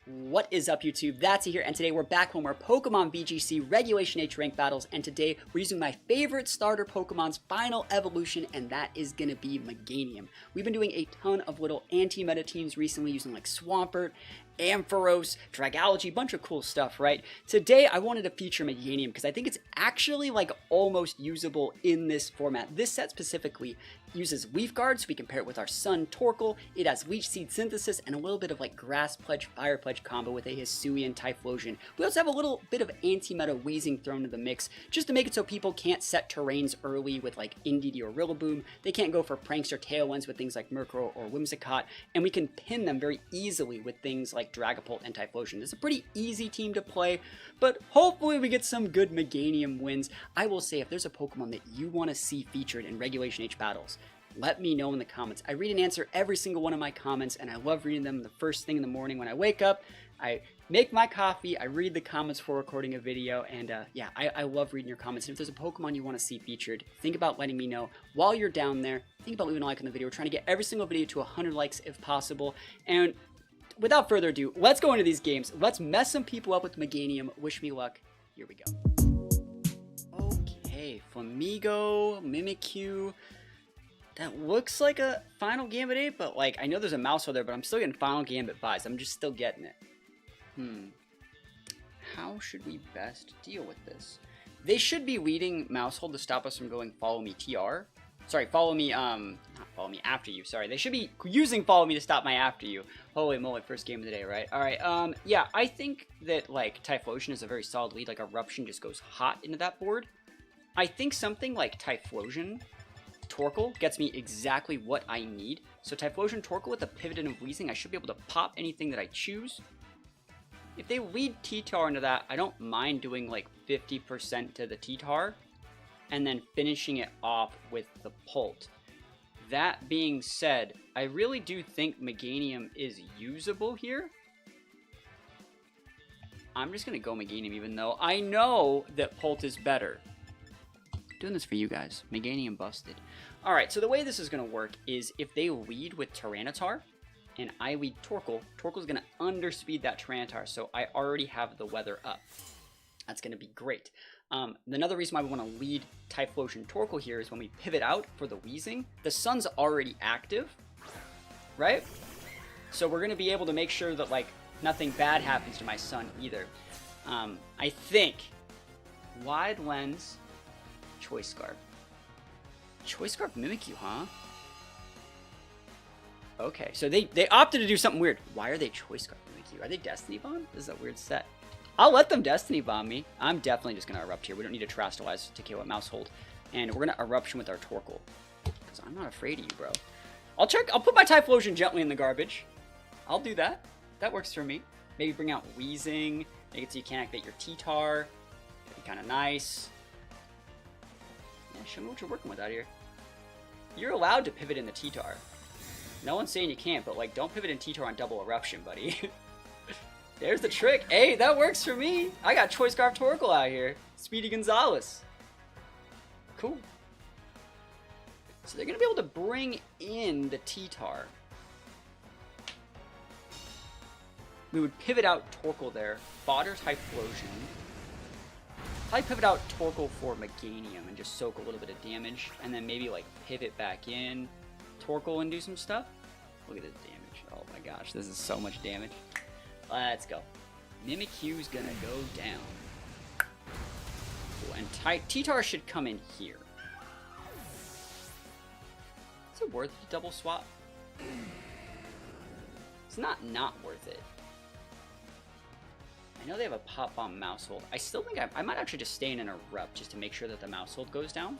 What is up, YouTube? That's here, and today we're back with more Pokemon VGC Regulation H rank battles, and today we're using my favorite starter Pokemon's final evolution, and that is gonna be Meganium. We've been doing a ton of little anti-meta teams recently using like Swampert, Ampharos, Dragology, bunch of cool stuff, right? Today I wanted to feature Meganium because I think it's actually like almost usable in this format. This set specifically uses Leaf Guard, so we can pair it with our Sun Torkoal. It has Leech Seed Synthesis and a little bit of like Grass Pledge, Fire Pledge combo with a Hisuian Typhlosion. We also have a little bit of anti-meta Wazing thrown into the mix just to make it so people can't set terrains early with like Indeedee or Rillaboom. They can't go for pranks or tailwinds with things like Murkrow or Whimsicott, and we can pin them very easily with things like Dragapult and Typhlosion. It's a pretty easy team to play, but hopefully we get some good Meganium wins. I will say, if there's a Pokemon that you want to see featured in Regulation H battles, let me know in the comments. I read and answer every single one of my comments, and I love reading them the first thing in the morning when I wake up. I make my coffee, I read the comments for recording a video, and yeah, I love reading your comments. And if there's a Pokemon you want to see featured, think about letting me know while you're down there. Think about leaving a like on the video. We're trying to get every single video to 100 likes if possible. And without further ado, let's go into these games. Let's mess some people up with Meganium. Wish me luck. Here we go. Okay, Flamigo, Mimikyu. That looks like a Final Gambit 8, but like, I know there's a Mousehole there, but I'm still getting Final Gambit vibes. I'm just still getting it. How should we best deal with this? They should be leading Mousehole to stop us from going Follow Me TR. Sorry, Follow Me, not Follow Me After You, sorry. They should be using Follow Me to stop my After You. Holy moly, first game of the day, right? Alright, yeah, I think that, like, Typhlosion is a very solid lead. Like, Eruption just goes hot into that board. I think something like Typhlosion Torkoal gets me exactly what I need. So Typhlosion Torkoal with a Pivot and a Wheezing, I should be able to pop anything that I choose. If they lead T-Tar into that, I don't mind doing like 50% to the T-Tar and then finishing it off with the Pult. That being said, I really do think Meganium is usable here. I'm just going to go Meganium even though I know that Pult is better. Doing this for you guys. Meganium busted. Alright, so the way this is going to work is if they lead with Tyranitar and I lead Torkoal, Torkoal's going to underspeed that Tyranitar, so I already have the weather up. That's going to be great. Another reason why we want to lead Typhlosion Torkoal here is when we pivot out for the Wheezing, the Sun's already active, right? So we're going to be able to make sure that like nothing bad happens to my Sun either. I think Wide Lens, Choice Scarf. Choice Scarf Mimikyu, huh? Okay, so they opted to do something weird. Why are they Choice Scarf Mimikyu? Are they Destiny Bomb? This is a weird set. I'll let them Destiny Bomb me. I'm definitely just going to Erupt here. We don't need to Terastallize to KO a Mousehole. And we're going to Eruption with our Torkoal. Because I'm not afraid of you, bro. I'll put my Typhlosion gently in the garbage. I'll do that. That works for me. Maybe bring out Wheezing. Make it so you can't activate your T-Tar. That'd be kind of nice. Yeah, show me what you're working with out here. You're allowed to pivot in the T-Tar. No one's saying you can't, but like, don't pivot in T-Tar on double Eruption, buddy. There's the trick. Hey, that works for me. I got Choice Scarf Torkoal out here. Speedy Gonzalez. Cool. So they're going to be able to bring in the T-Tar. We would pivot out Torkoal there. Fodder Typhlosion. Probably pivot out Torkoal for Meganium and just soak a little bit of damage. And then maybe like pivot back in Torkoal and do some stuff. Look at this damage. Oh my gosh, this is so much damage. Let's go. Mimikyu's gonna go down. Cool. And T-Tar should come in here. Is it worth it to double swap? It's not worth it. I know they have a Pop Bomb Mousehole. I still think I might actually just stay in an Erupt just to make sure that the Mousehole goes down.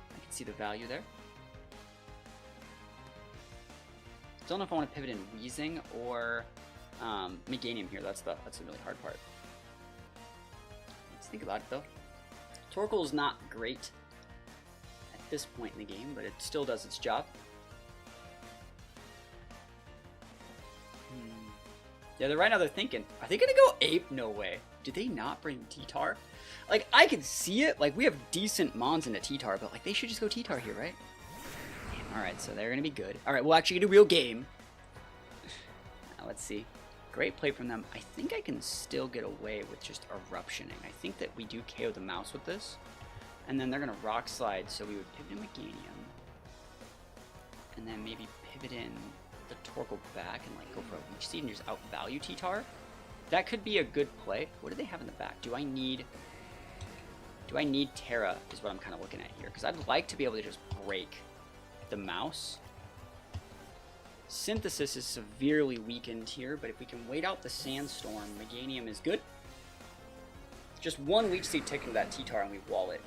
I can see the value there. Don't know if I want to pivot in Wheezing or Meganium here. That's the really hard part. Let's think about it though. Torkoal is not great at this point in the game, but it still does its job. Yeah, right now they're thinking, are they gonna go Ape? No way. Did they not bring T-Tar? Like, I can see it. Like, we have decent Mons into T-Tar, but like, they should just go T-Tar here, right? Alright, so they're gonna be good. Alright, we'll actually get a real game. Let's see. Great play from them. I think I can still get away with just eruptioning. I think that we do KO the mouse with this. And then they're going to rock slide, so we would pivot in Meganium. And then maybe pivot in the Torkoal back and like go for a Leech Seed and just outvalue T-Tar. That could be a good play. What do they have in the back? Do I need Terra is what I'm kind of looking at here. Because I'd like to be able to just break the mouse. Synthesis is severely weakened here, but if we can wait out the Sandstorm, Meganium is good. Just one Leech Seed tick into that T-Tar and we wall it.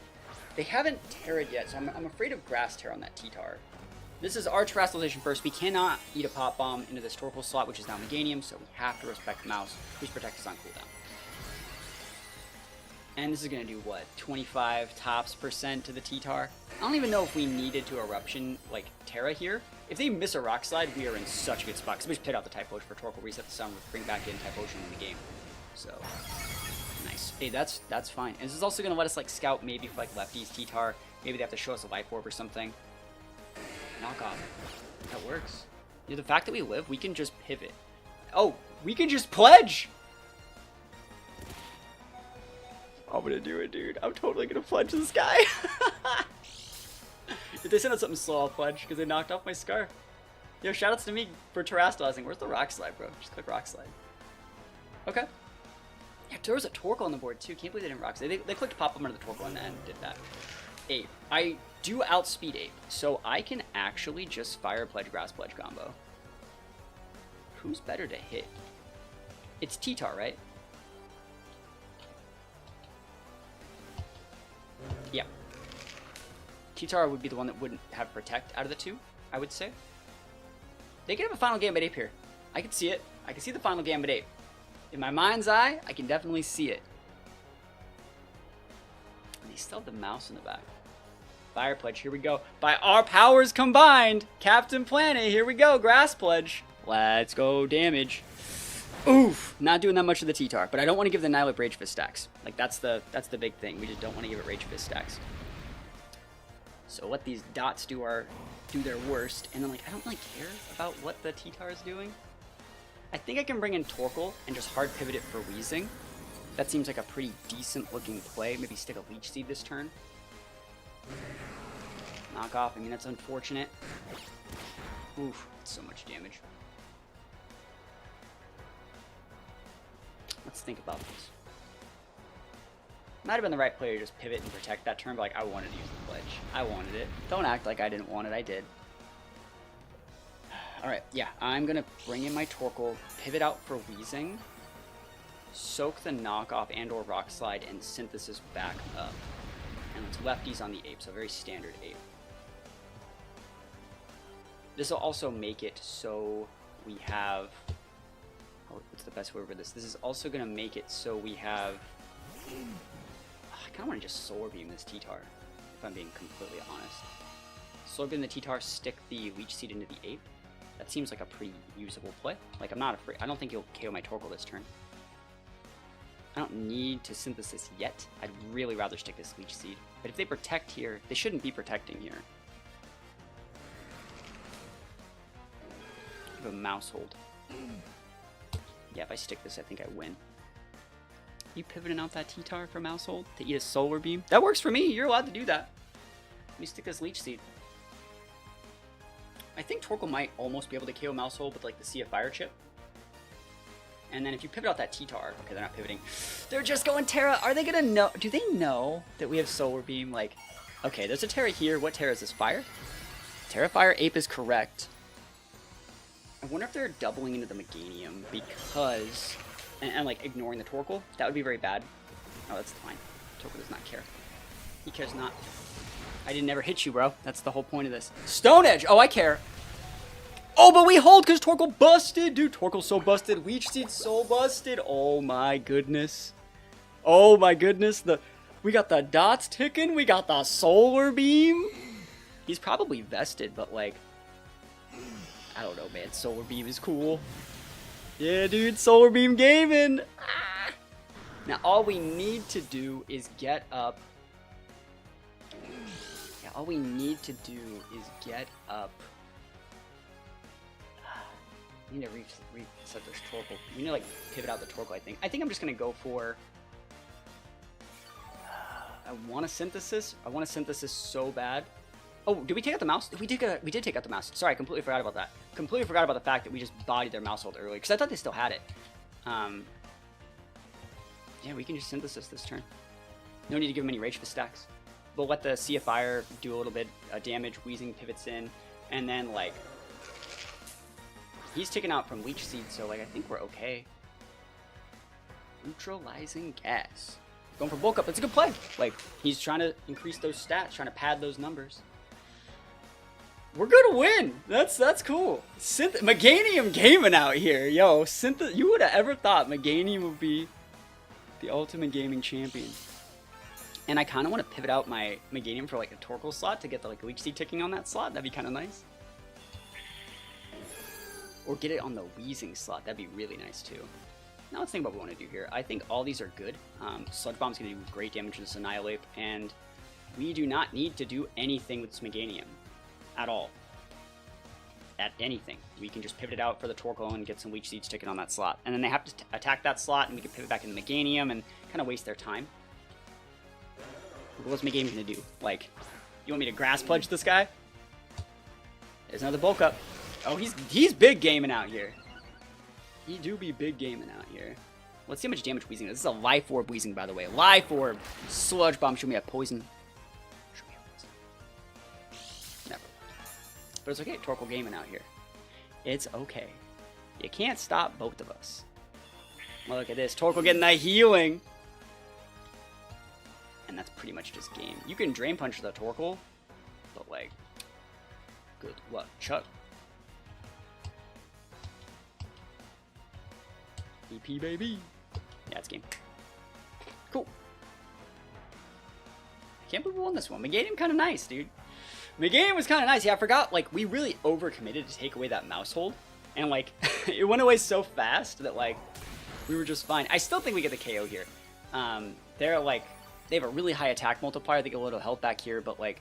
They haven't Terra'd yet, so I'm afraid of Grass Terra on that T-Tar. This is our Terrestrialization first. We cannot eat a Pop Bomb into this Torkoal slot, which is now Meganium, so we have to respect the mouse. Please protect us on cooldown. And this is going to do, what, 25 tops% to the T-Tar? I don't even know if we needed to Eruption, like, Terra here. If they miss a Rock Slide, we are in such a good spot. Because we just played out the Type Potion for Torkoal, reset the Sun, bring back in Type Potion in the game. So, nice. Hey, that's fine. And this is also going to let us, like, scout maybe for, like, lefties, T-Tar. Maybe they have to show us a Life Orb or something. Knock off. That works. Yeah, the fact that we live, we can just pivot. Oh, we can just pledge! I'm gonna do it, dude. I'm totally gonna pledge this guy. If they send out something slow, I'll pledge, because they knocked off my Scarf. Yo, shoutouts to me for terrestrializing. Where's the Rock Slide, bro? Just click Rock Slide. Okay. Yeah, there was a Torkoal on the board, too. Can't believe they didn't Rock Slide. They clicked Pop Bomb under the Torkoal and then did that. Ape. I do outspeed Ape, so I can actually just Fire Pledge, Grass Pledge combo. Who's better to hit? It's T-Tar, right? Yeah. T-Tar would be the one that wouldn't have Protect out of the two, I would say. They could have a Final Gambit Ape here. I could see it. I can see the Final Gambit Ape. In my mind's eye, I can definitely see it. And they still have the mouse in the back. Fire Pledge, here we go. By our powers combined, Captain Planet, here we go. Grass Pledge. Let's go damage. Oof, not doing that much of the T-Tar, but I don't want to give the Nihilip Rage Fist stacks. Like, that's the big thing. We just don't want to give it Rage Fist stacks. So let these dots do their worst, and then, like, I don't really care about what the T-Tar is doing. I think I can bring in Torkoal and just hard pivot it for Weezing. That seems like a pretty decent looking play. Maybe stick a Leech Seed this turn. Knock off, I mean, that's unfortunate. Oof, that's so much damage. Let's think about this. Might have been the right player to just pivot and protect that turn, but like I wanted to use the pledge. I wanted it. Don't act like I didn't want it, I did. Alright, yeah, I'm gonna bring in my Torkoal, pivot out for Weezing, soak the knockoff and or Rock Slide, and Synthesis back up. And it's lefties on the Ape, so very standard Ape. This will also make it so we have... what's the best word for this? This is also going to make it so we have... I kind of want to just Solar Beam this T-Tar, if I'm being completely honest. Solar Beam the T-Tar, stick the Leech Seed into the Ape. That seems like a pretty usable play. Like, I'm not afraid. I don't think he'll KO my Torkoal this turn. I don't need to Synthesis yet. I'd really rather stick this Leech Seed. But if they protect here, they shouldn't be protecting here. Give a Mouse Hold. Yeah, if I stick this, I think I win. You pivoting out that T-Tar for Mouse Hold to eat a Solar Beam? That works for me. You're allowed to do that. Let me stick this Leech Seed. I think Torkoal might almost be able to KO Mouse Hold with like the Sea of Fire chip. And then if you pivot out that T-Tar, okay, they're not pivoting. They're just going Terra. Are they gonna know? Do they know that we have Solar Beam? Like, okay, there's a Terra here. What Terra is this? Fire? Terra Fire Ape is correct. I wonder if they're doubling into the Meganium because, and like ignoring the Torkoal. That would be very bad. Oh, that's fine. Torkoal does not care. He cares not. I didn't ever hit you, bro. That's the whole point of this. Stone Edge. Oh, I care. Oh, but we hold because Torkoal busted. Dude, Torkoal's so busted. Leech Seed's so busted. Oh my goodness. Oh my goodness. We got the dots ticking. We got the Solar Beam. He's probably vested, but like, I don't know, man. Solar Beam is cool. Yeah, dude. Solar Beam gaming. Ah. Now, all we need to do is get up. Yeah, all we need to do is get up need to reset this Torkoal. We need to like pivot out the Torkoal, I think. I think I'm just gonna go for I want a Synthesis. I want a Synthesis so bad. Oh, did we take out the mouse? We did take out the mouse. Sorry, I completely forgot about that. Completely forgot about the fact that we just bodied their mouse hold earlier, because I thought they still had it. Yeah, we can just Synthesis this turn. No need to give him any Rage Fist stacks. We'll let the Sea of Fire do a little bit of damage. Wheezing pivots in, and then like he's taken out from Leech Seed, so like I think we're okay. Neutralizing Gas. Going for bulk up. That's a good play. Like he's trying to increase those stats, trying to pad those numbers. We're gonna win. That's cool. Meganium gaming out here, yo. You would have ever thought Meganium would be the ultimate gaming champion? And I kind of want to pivot out my Meganium for like a Torkoal slot to get the like Leech Seed ticking on that slot. That'd be kind of nice. Or get it on the Wheezing slot. That'd be really nice too. Now let's think about what we want to do here. I think all these are good. Sludge Bomb's going to do great damage to this Annihilate, and we do not need to do anything with this Meganium at all. At anything. We can just pivot it out for the Torkoal and get some Leech Seeds ticking on that slot. And then they have to attack that slot, and we can pivot back into Meganium and kind of waste their time. What's Meganium going to do? Like, you want me to Grass Pledge this guy? There's another bulk up. Oh, he's big gaming out here. He do be big gaming out here. Let's see how much damage Wheezing does. This is a Life Orb Wheezing, by the way. Life Orb. Sludge Bomb. Should we have Poison? Should we have Poison? Never. But it's okay. Torkoal gaming out here. It's okay. You can't stop both of us. Well, look at this. Torkoal getting that healing. And that's pretty much just game. You can Drain Punch the Torkoal, but like, good luck, Chuck. EP baby. Yeah, it's game. Cool. Can't believe we won this one. Meganium kind of nice, dude. Meganium was kind of nice. Yeah, I forgot, like, we really overcommitted to take away that mouse hold. And, like, it went away so fast that, like, we were just fine. I still think we get the KO here. They're, like, they have a really high attack multiplier. They get a little health back here, but, like,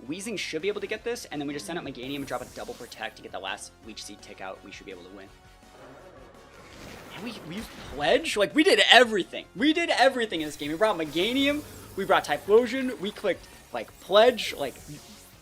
Wheezing should be able to get this. And then we just send out Meganium and drop a double protect to get the last Leech Seed tick out. We should be able to win. And we used Pledge? Like, we did everything. We did everything in this game. We brought Meganium. We brought Typhlosion. We clicked, like, Pledge. Like,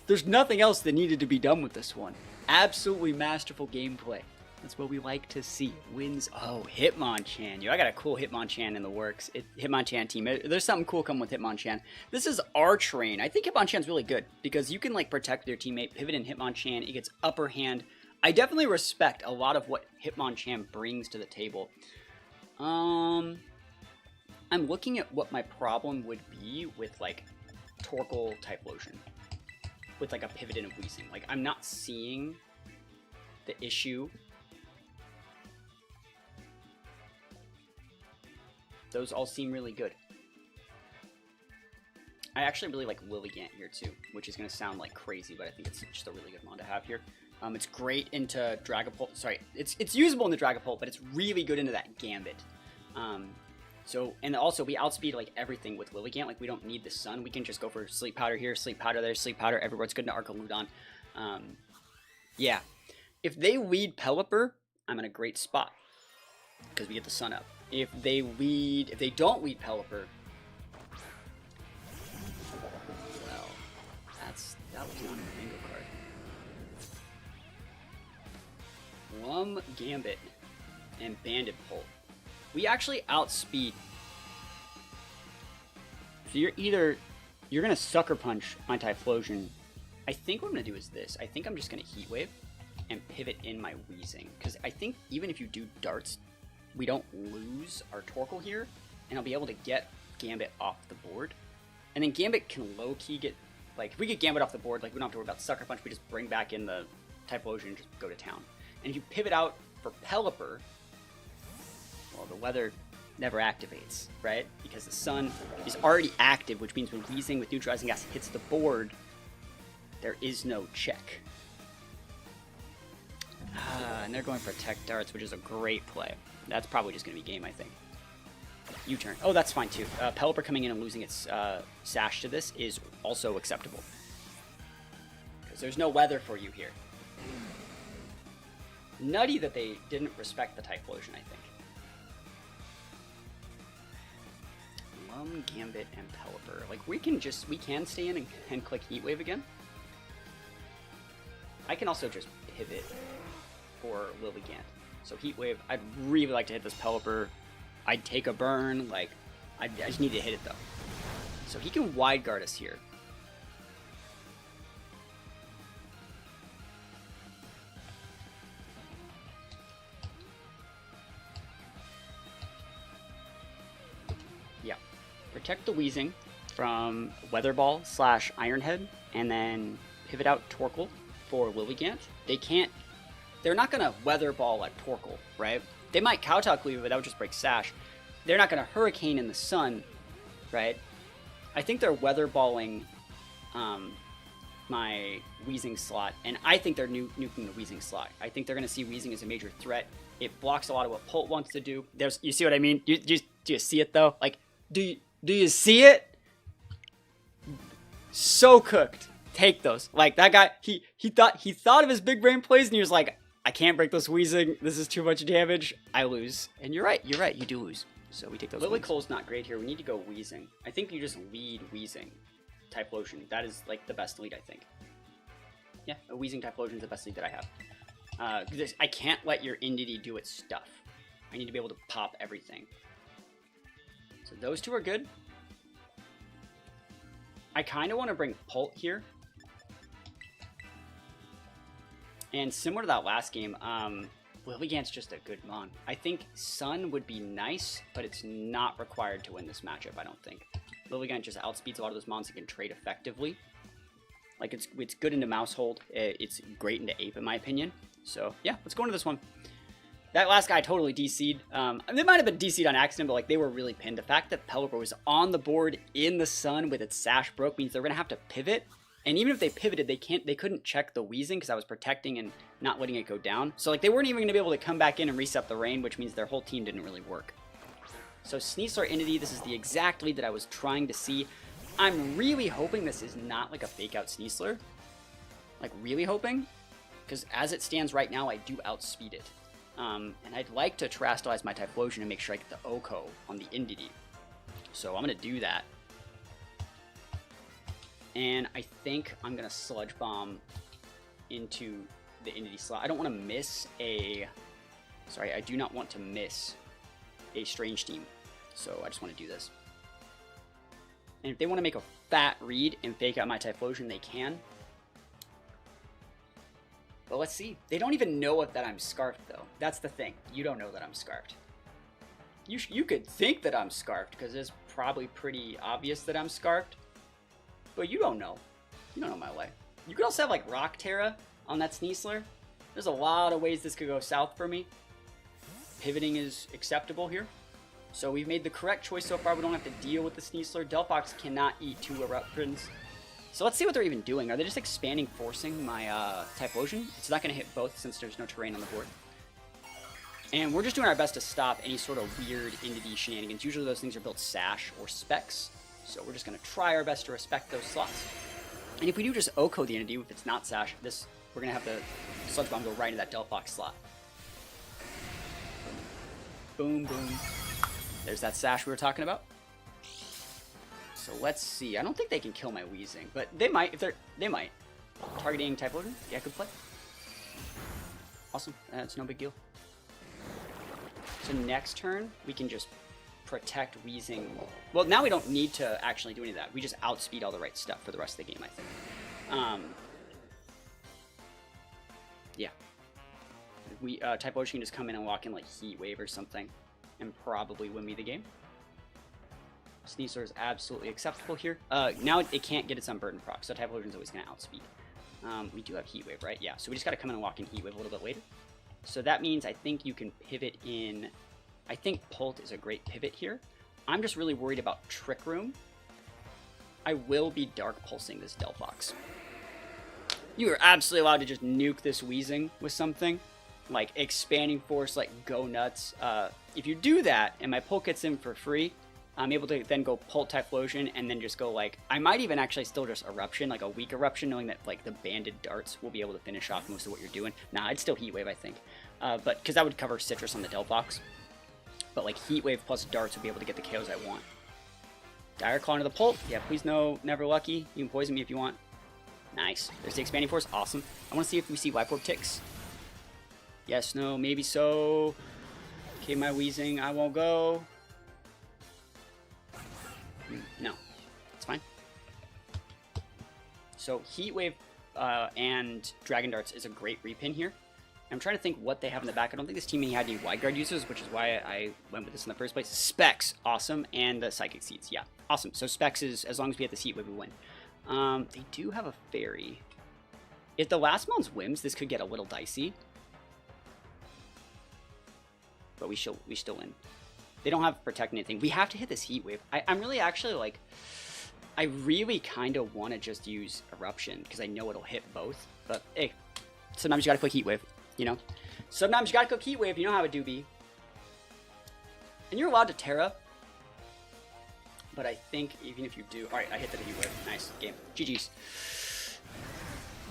there's nothing else that needed to be done with this one. Absolutely masterful gameplay. That's what we like to see. Wins. Oh, Hitmonchan. Yo, I got a cool Hitmonchan in the works. Hitmonchan team. There's something cool coming with Hitmonchan. This is our train. I think Hitmonchan's really good because you can, like, protect your teammate, pivot in Hitmonchan. It gets upper hand. I definitely respect a lot of what Hitmonchan brings to the table. I'm looking at what my problem would be with, like, Torkoal Typhlosion. With, like, a pivot in a Wheezing. Like, I'm not seeing the issue. Those all seem really good. I actually really like Lilligant here, too. Which is going to sound, like, crazy, but I think it's just a really good mon to have here. It's great into Dragapult. Sorry, it's usable in the Dragapult, but it's really good into that Gambit. And also we outspeed like everything with Lilligant. Like we don't need the Sun. We can just go for Sleep Powder here, Sleep Powder there, Sleep Powder everywhere. It's good into Archaludon. Yeah, if they lead Pelipper, I'm in a great spot because we get the Sun up. If they don't lead Pelipper, well, that was not a bingo card. Lum Gambit and Bandit Bolt. We actually outspeed. So you're gonna Sucker Punch my Typhlosion. I think what I'm gonna do is this. I think I'm just gonna Heat Wave and pivot in my Wheezing. Because I think even if you do darts, we don't lose our Torkoal here. And I'll be able to get Gambit off the board. And then Gambit can low-key get, like, if we get Gambit off the board, like, we don't have to worry about Sucker Punch. We just bring back in the Typhlosion and just go to town. And if you pivot out for Pelipper, well, the weather never activates, right? Because the Sun is already active, which means when Wheezing with Neutralizing Gas hits the board, there is no check. And they're going for Tech Darts, which is a great play. That's probably just going to be game, I think. U-turn. Oh, that's fine, too. Pelipper coming in and losing its Sash to this is also acceptable. Because there's no weather for you here. Nutty that they didn't respect the Typhlosion, I think. Lum, Gambit, and Pelipper. Like, we can stay in and click Heat Wave again. I can also just pivot for Lilligant. So Heat Wave, I'd really like to hit this Pelipper. I'd take a burn, like, I just need to hit it though. So he can Wide Guard us here. Yeah. Protect the Weezing from Weather Ball / Iron Head, and then pivot out Torkoal for Lilligant. They're not going to Weather Ball at Torkoal, right? They might Kowtow Cleave, but that would just break Sash. They're not going to Hurricane in the Sun, right? I think they're Weather Balling my Weezing slot, and I think they're nuking the Weezing slot. I think they're going to see Weezing as a major threat. It blocks a lot of what Pult wants to do. You see what I mean? Do you see it, though? Like, do you see it? So cooked. Take those. Like, that guy, he thought of his big brain plays, and he was like, I can't break this Weezing. This is too much damage. I lose. And you're right. You do lose. So we take those. Lilycole's not great here. We need to go Weezing. I think you just lead Weezing. Typhlosion. That is, like, the best lead, I think. Yeah, a Weezing Typhlosion is the best lead that I have. I can't let your Indeedee do its stuff. I need to be able to pop everything. So those two are good. I kind of want to bring Pult here. And similar to that last game, Lilligant's just a good mon. I think Sun would be nice, but it's not required to win this matchup, I don't think. Lilligant just outspeeds a lot of those mons and can trade effectively. Like, it's good into Mousehold. It's great into Ape, in my opinion. So, yeah, let's go into this one. That last guy totally DC'd. They might have been DC'd on accident, but, like, they were really pinned. The fact that Pelipper was on the board in the Sun with its Sash broke means they're going to have to pivot. And even if they pivoted, they couldn't check the Weezing because I was protecting and not letting it go down. So, like, they weren't even going to be able to come back in and reset the rain, which means their whole team didn't really work. So Sneasler Indeedee, this is the exact lead that I was trying to see. I'm really hoping this is not like a fake out Sneasler. Like, really hoping. Because as it stands right now, I do outspeed it. And I'd like to Terastallize my Typhlosion and make sure I get the Oko on the Indeedee. So I'm going to do that. And I think I'm going to Sludge Bomb into the Indeedee slot. I don't want to miss a... Sorry, I do not want to miss a Strange Team. So I just want to do this. And if they want to make a fat read and fake out my Typhlosion, they can. But let's see. They don't even know that I'm Scarfed, though. That's the thing. You don't know that I'm Scarfed. You could think that I'm Scarfed, because it's probably pretty obvious that I'm Scarfed. But you don't know. You don't know my way. You could also have, like, Rock Terra on that Sneasler. There's a lot of ways this could go south for me. Pivoting is acceptable here. So we've made the correct choice so far. We don't have to deal with the Sneasler. Delphox cannot eat 2 Eruptions. So let's see what they're even doing. Are they just expanding, forcing my Typhlosion? It's not going to hit both since there's no terrain on the board. And we're just doing our best to stop any sort of weird Indeedee shenanigans. Usually those things are built Sash or Specs. So we're just going to try our best to respect those slots. And if we do just Oko the Indeedee, if it's not Sash, we're going to have the Sludge Bomb go right into that Delphox slot. Boom, boom. There's that Sash we were talking about. So let's see. I don't think they can kill my Weezing, but they might. They might. Targeting Typhlosion? Yeah, good play. Awesome. That's no big deal. So next turn, we can just protect Weezing. Well, now we don't need to actually do any of that. We just outspeed all the right stuff for the rest of the game, I think. Yeah. Typhlosion can just come in and walk in like Heat Wave or something and probably win me the game. Sneasler is absolutely acceptable here. Now it can't get its Unburden proc, so Typhlosion is always going to outspeed. We do have Heat Wave, right? Yeah, so we just got to come in and walk in Heat Wave a little bit later. So that means I think you can pivot in... I think Pult is a great pivot here. I'm just really worried about Trick Room. I will be Dark Pulsing this Delphox. You are absolutely allowed to just nuke this Weezing with something. Like Expanding Force, like go nuts. If you do that, and my Pult gets in for free, I'm able to then go Pult Typhlosion and then just go like... I might even actually still just Eruption, like a weak Eruption, knowing that like the Banded Darts will be able to finish off most of what you're doing. Nah, I'd still Heat Wave, I think. but because that would cover Citrus on the Delphox. But like Heat Wave plus Darts would be able to get the KOs I want. Dire Claw into the Pult. Yeah, please no, never lucky. You can poison me if you want. Nice. There's the Expanding Force. Awesome. I want to see if we see Life Orb ticks. Yes, no, maybe so. Okay, my Weezing, I won't go. No, it's fine. So Heat Wave and Dragon Darts is a great repin here. I'm trying to think what they have in the back. I don't think this team had any Wide Guard users, which is why I went with this in the first place. Specs, awesome, and the Psychic Seeds, yeah, awesome. So Specs is, as long as we have the Heat Wave, we win. They do have a Fairy. If the last mon's whims, this could get a little dicey. But we still win. They don't have Protect anything. We have to hit this Heat Wave. I'm really actually like, I really kind of want to just use Eruption because I know it'll hit both. But hey, sometimes you gotta click Heat Wave. You know, sometimes you gotta click Heat Wave. You know how it do be. And you're allowed to Terra. But I think even if you do, all right, I hit the Heat Wave. Nice game. GG's.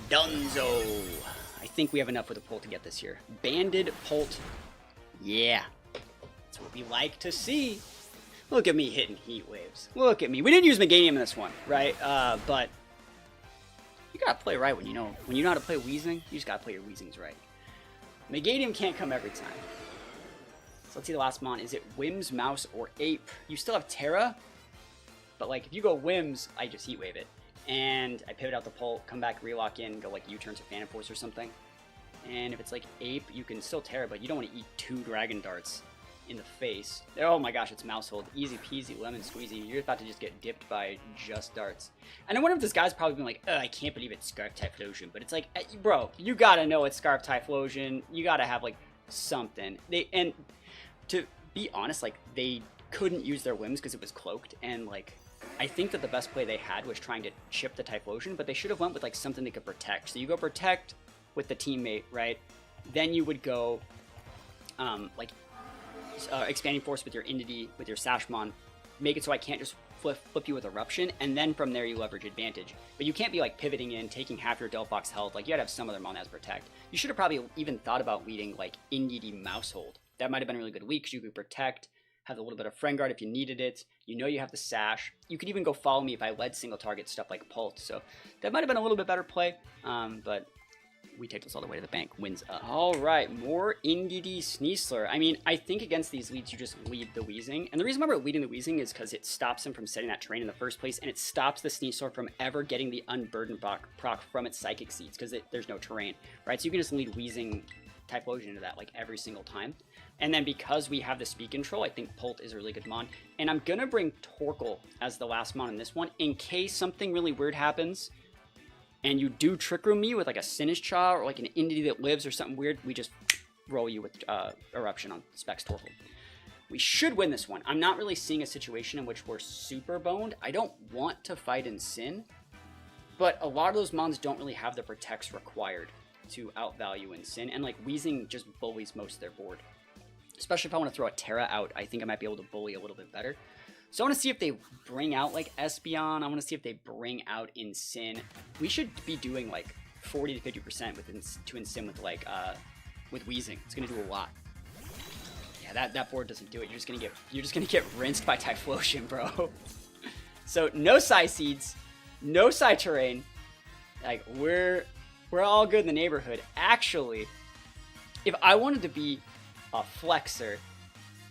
Dunzo. I think we have enough with the Pult to get this here. Banded Pult. Yeah, that's what we like to see. Look at me hitting Heat Waves. Look at me. We didn't use Meganium in this one, right? But you gotta play right when you know how to play Weezing. You just gotta play your Weezings right. Meganium can't come every time. So let's see the last mon. Is it Whims, Mouse, or Ape? You still have Terra, but like if you go Whims, I just Heat Wave it, and I pivot out the Pult, come back, relock in, go like U-turn to Phantom Force or something. And if it's like Ape, you can still Terra, but you don't want to eat 2 Dragon Darts in the face. Oh my gosh, it's Mouse Hold. Easy peasy, lemon squeezy. You're about to just get dipped by just darts. And I wonder if this guy's probably been like, I can't believe it's Scarf Typhlosion. But it's like, bro, you gotta know it's Scarf Typhlosion. You gotta have like something. And to be honest, like they couldn't use their whims because it was cloaked. And like, I think that the best play they had was trying to chip the Typhlosion, but they should have went with like something they could protect. So you go protect with the teammate, right? Then you would go Expanding Force with your Indeedee, with your Sashmon, make it so I can't just flip you with Eruption, and then from there you leverage advantage. But you can't be like pivoting in, taking half your Delphox health. Like you gotta have some other mon that has Protect. You should have probably even thought about leading like Indeedee Mouse Hold. That might have been a really good week because you could Protect, have a little bit of Friend Guard if you needed it. You know you have the Sash. You could even go Follow Me if I led single target stuff like Pult. So that might have been a little bit better play, but we take this all the way to the bank. Wins up. All right, more Indeedee Sneasler. I mean, I think against these leads, you just lead the Weezing. And the reason why we're leading the Weezing is because it stops him from setting that terrain in the first place, and it stops the Sneasler from ever getting the Unburdened proc from its Psychic Seeds, because there's no terrain, right? So you can just lead Weezing Typhlosion into that, like, every single time. And then because we have the speed control, I think Pult is a really good mon. And I'm gonna bring Torkoal as the last mon in this one, in case something really weird happens, and you do Trick Room me with like a Sinistcha or like an Indeedee that lives or something weird, we just roll you with Eruption on Specs Torkoal. We should win this one. I'm not really seeing a situation in which we're super boned. I don't want to fight in Sin, but a lot of those mons don't really have the protects required to outvalue in Sin, and like Weezing just bullies most of their board. Especially if I want to throw a Terra out, I think I might be able to bully a little bit better. So I want to see if they bring out like Espeon. I want to see if they bring out Sin. We should be doing like 40 to 50% with Sin with like with Weezing. It's gonna do a lot. Yeah, that board doesn't do it. You're just gonna get rinsed by Typhlosion, bro. So no Psy Seeds, no Psy Terrain. Like we're all good in the neighborhood. Actually, if I wanted to be a flexer,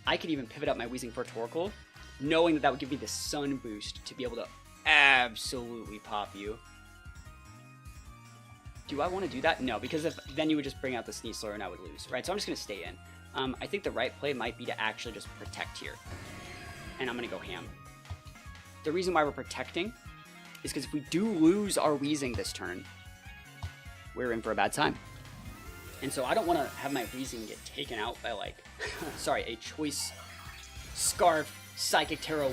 I could even pivot up my Weezing for Torkoal, knowing that would give me the Sun boost to be able to absolutely pop you. Do I want to do that? No, because then you would just bring out the Sneasler and I would lose, right? So I'm just going to stay in. I think the right play might be to actually just protect here. And I'm going to go ham. The reason why we're protecting is because if we do lose our Weezing this turn, we're in for a bad time. And so I don't want to have my Weezing get taken out by like, sorry, a choice Scarf Psychic Terra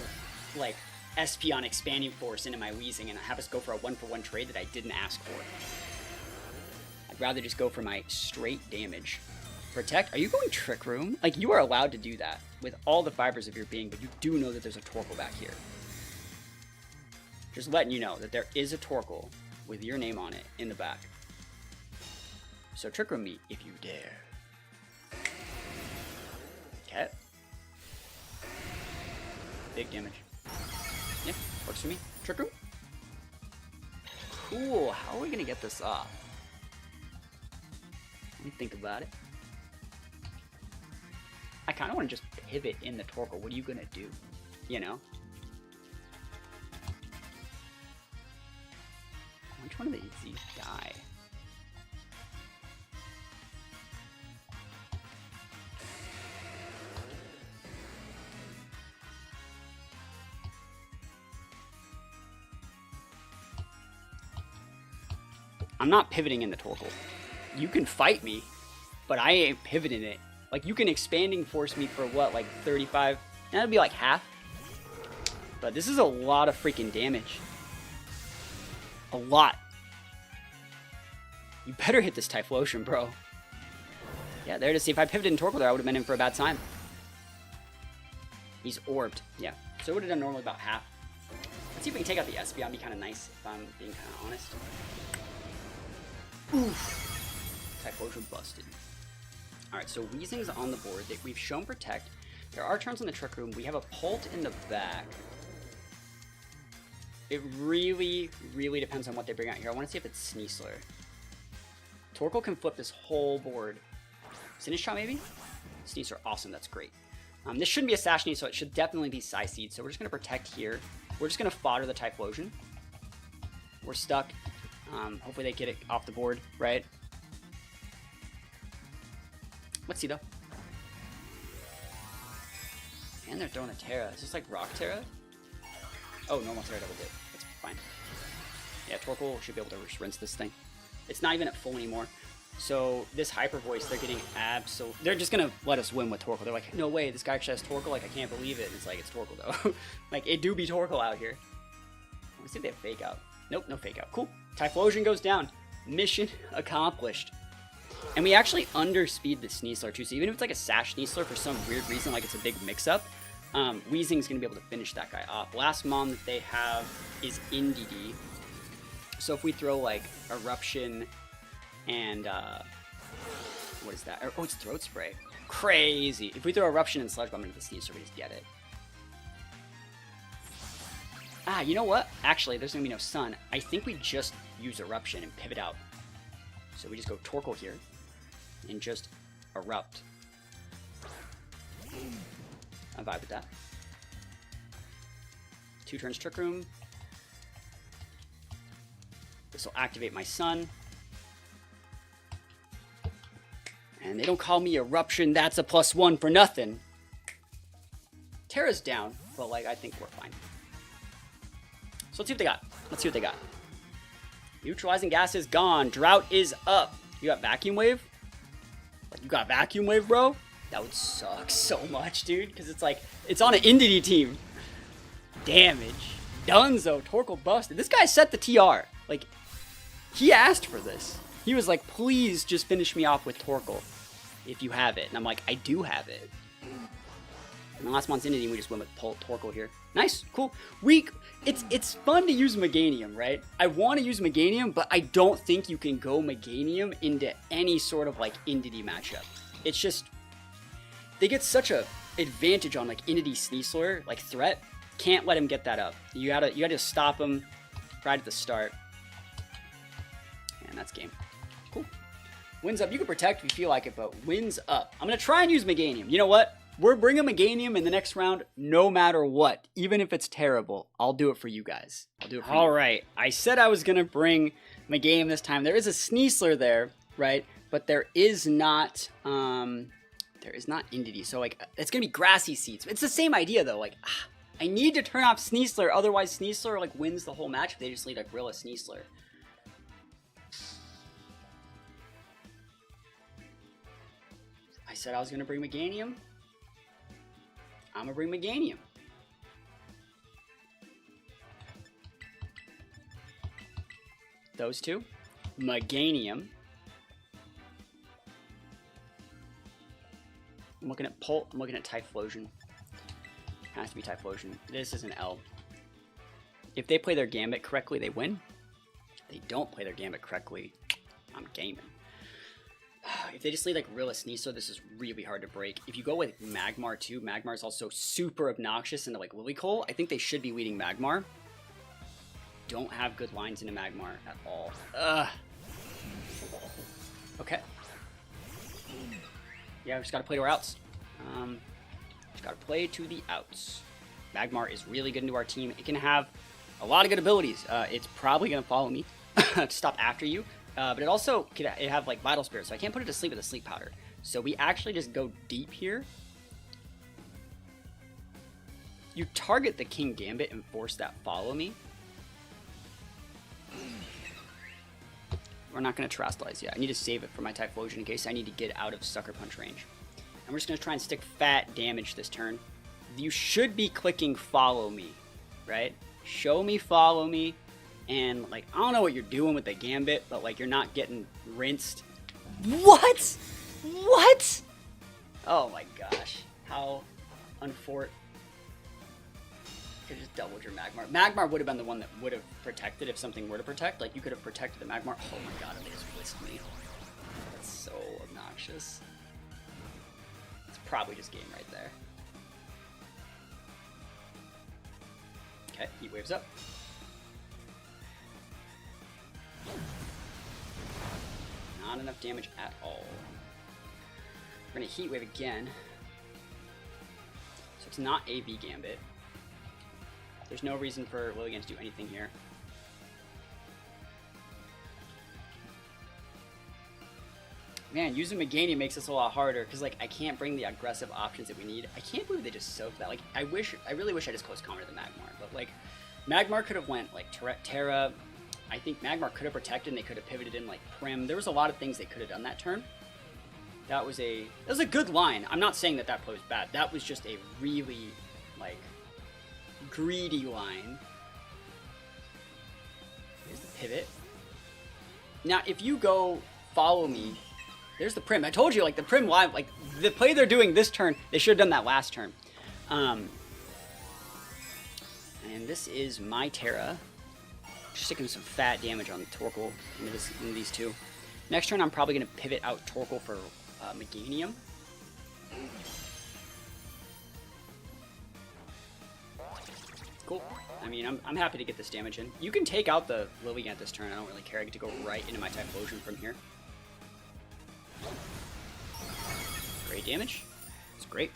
like Espeon Expanding Force into my Weezing and have us go for a 1-for-1 trade that I didn't ask for. I'd rather just go for my straight damage. Protect? Are you going Trick Room? Like, you are allowed to do that with all the fibers of your being, but you do know that there's a Torkoal back here. Just letting you know that there is a Torkoal with your name on it in the back. So Trick Room me if you dare. Big damage. Yeah, works for me. Trick Room. Cool. How are we gonna get this off? Let me think about it. I kind of want to just pivot in the Torkoal. What are you gonna do? You know? Which one of these die? I'm not pivoting in the Torkoal. You can fight me, but I ain't pivoting it. Like, you can expanding force me for what, like 35? That'd be like half. But this is a lot of freaking damage. A lot. You better hit this Typhlosion, bro. Yeah, there to see. If I pivoted in Torkoal there, I would have been in for a bad time. He's orbed. Yeah. So it would have done normally about half. Let's see if we can take out the Espeon. Be kind of nice if I'm being kind of honest. Oof. Typhlosion busted. Alright, so Weezing's on the board. We've shown Protect. There are turns in the Trick Room. We have a Pult in the back. It really, really depends on what they bring out here. I want to see if it's Sneasler. Torkoal can flip this whole board. Sinistcha Shot, maybe? Sneasler, awesome. That's great. This shouldn't be a Sash Knee, so it should definitely be Psyseed. So we're just going to Protect here. We're just going to fodder the Typhlosion. We're stuck. Hopefully they get it off the board, right? Let's see, though. And they're throwing a Terra. Is this like Rock Terra? Oh, normal Terra double dip. That's fine. Yeah, Torkoal should be able to rinse this thing. It's not even at full anymore. So this Hyper Voice, they're getting absolute. They're just gonna let us win with Torkoal. They're like, no way, this guy actually has Torkoal. Like, I can't believe it. And it's like, it's Torkoal though. Like, it do be Torkoal out here. Let's see if they have Fake Out. Nope, no Fake Out. Cool. Typhlosion goes down. Mission accomplished. And we actually underspeed the Sneasler too. So even if it's like a Sash Sneasler for some weird reason, like it's a big mix-up, Weezing's gonna be able to finish that guy off. Last Mon that they have is Indeedee. So if we throw like Eruption and what is that? Oh, it's Throat Spray. Crazy. If we throw Eruption and Sludge Bomb into the Sneasler, we just get it. Ah, you know what? Actually, there's gonna be no Sun. I think we just use Eruption and pivot out. So we just go Torkoal here and just Erupt. I vibe with that. 2 turns Trick Room. This will activate my Sun. And they don't call me Eruption, that's a +1 for nothing. Terra's down, but like I think we're fine. So let's see what they got. Let's see what they got. Neutralizing Gas is gone. Drought is up. You got Vacuum Wave? You got Vacuum Wave, bro? That would suck so much, dude. Because it's like, it's on an Indeedee team. Damage. Dunzo. Torkoal busted. This guy set the TR. Like, he asked for this. He was like, please just finish me off with Torkoal if you have it. And I'm like, I do have it. And the last month's Indeedee, we just went with Torkoal here. Nice, cool. It's fun to use Meganium, right? I want to use Meganium, but I don't think you can go Meganium into any sort of like Indeedee matchup. It's just, they get such a advantage on like Indeedee Sneasler, like threat. Can't let him get that up. You gotta stop him right at the start. And that's game. Cool. Wins up. You can Protect if you feel like it, but wins up. I'm gonna try and use Meganium. You know what? We're bringing Meganium in the next round no matter what. Even if it's terrible, I'll do it for you guys. I'll do it for you. All right. I said I was going to bring Meganium this time. There is a Sneasler there, right? But there is not Indeedee. So, like, it's going to be Grassy Seeds. It's the same idea, though. Like, I need to turn off Sneasler. Otherwise, Sneasler, like, wins the whole match if they just lead a Gorilla Sneasler. I said I was going to bring Meganium. I'm gonna bring Meganium. Those two. Meganium. I'm looking at Pult. I'm looking at Typhlosion. Has to be Typhlosion. This is an L. If they play their Gambit correctly, they win. If they don't play their Gambit correctly, I'm gaming. if they just lead like Rilla Sneasler, this is really hard to break. If you go with Magmar too, Magmar is also super obnoxious into like Lilycole. I think they should be leading Magmar. Don't have good lines into Magmar at all. Ugh. Okay. Yeah, we just gotta play to our outs. Just gotta play to the outs. Magmar is really good into our team. It can have a lot of good abilities. It's probably gonna follow me to stop after you. But it also could have like Vital Spirit, so I can't put it to sleep with a Sleep Powder. So we actually just go deep here. You target the King Gambit and force that follow me. We're not going to Terrastallize yet. I need to save it for my Typhlosion in case I need to get out of Sucker Punch range. And we're just going to try and stick fat damage this turn. You should be clicking follow me, right? Show me, follow me. And, like, I don't know what you're doing with the Gambit, but, like, you're not getting rinsed. What? What? Oh, my gosh. How unfortunate. Could have just doubled your Magmar. Magmar would have been the one that would have protected if something were to protect. Like, you could have protected the Magmar. Oh, my God. It just whisked me. That's so obnoxious. It's probably just game right there. Okay, Heat Wave's up. Not enough damage at all. We're gonna Heat Wave again. So it's not a V Gambit. There's no reason for Lilligant to do anything here. Man, using Meganium makes this a lot harder because like I can't bring the aggressive options that we need. I can't believe they just soaked that. Like I really wish I just close combat the Magmar, but like Magmar could have went like Terra. I think Magmar could have protected and they could have pivoted in like Prim. There was a lot of things they could have done that turn. That was a good line. I'm not saying that that play was bad. That was just a really like greedy line. Here's the pivot. Now if you go follow me, there's the Prim. I told you like the Prim live, like the play they're doing this turn, they should have done that last turn. And this is my Terra. Sticking some fat damage on Torkoal into these two. Next turn, I'm probably going to pivot out Torkoal for Meganium. Cool. I mean, I'm happy to get this damage in. You can take out the Lilligant this turn. I don't really care. I get to go right into my Typhlosion from here. Great damage. It's great.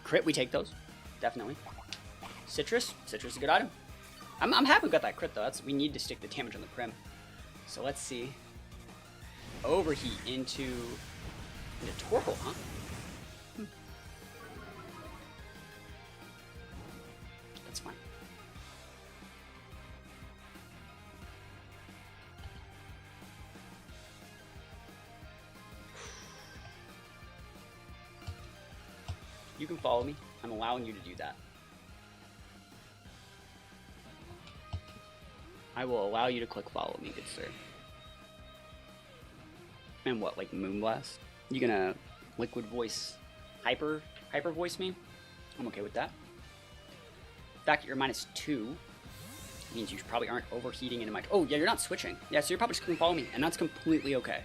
Crit, we take those. Definitely. Citrus. Citrus is a good item. I'm happy we got that crit, though. We need to stick the damage on the Prim. So let's see. Overheat into Torkoal, huh? That's fine. You can follow me. I'm allowing you to do that. I will allow you to click follow me, good sir. And what, like Moonblast? You gonna Liquid Voice Hyper Voice me? I'm okay with that. The fact that you're -2 means you probably aren't overheating into my... Oh, yeah, you're not switching. Yeah, so you're probably just gonna follow me, and that's completely okay.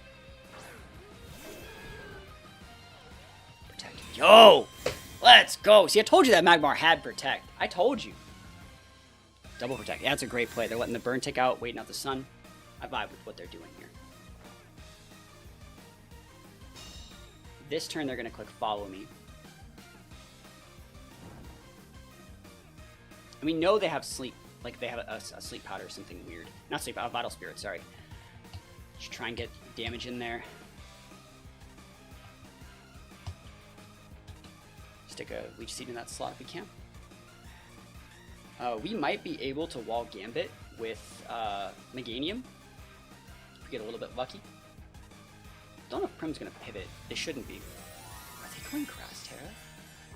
Protect. Yo! Let's go! See, I told you that Magmar had Protect. I told you. Double Protect. Yeah, that's a great play. They're letting the burn tick out, waiting out the sun. I vibe with what they're doing here. This turn, they're going to click Follow Me. And we know they have Sleep. Like, they have a Sleep Powder or something weird. Not Sleep Powder, Vital Spirit, sorry. Just try and get damage in there. Stick a Leech Seed in that slot if we can. We might be able to wall Gambit with Meganium if we get a little bit lucky. Don't know if Prim's going to pivot. They shouldn't be. Are they going Grass Terra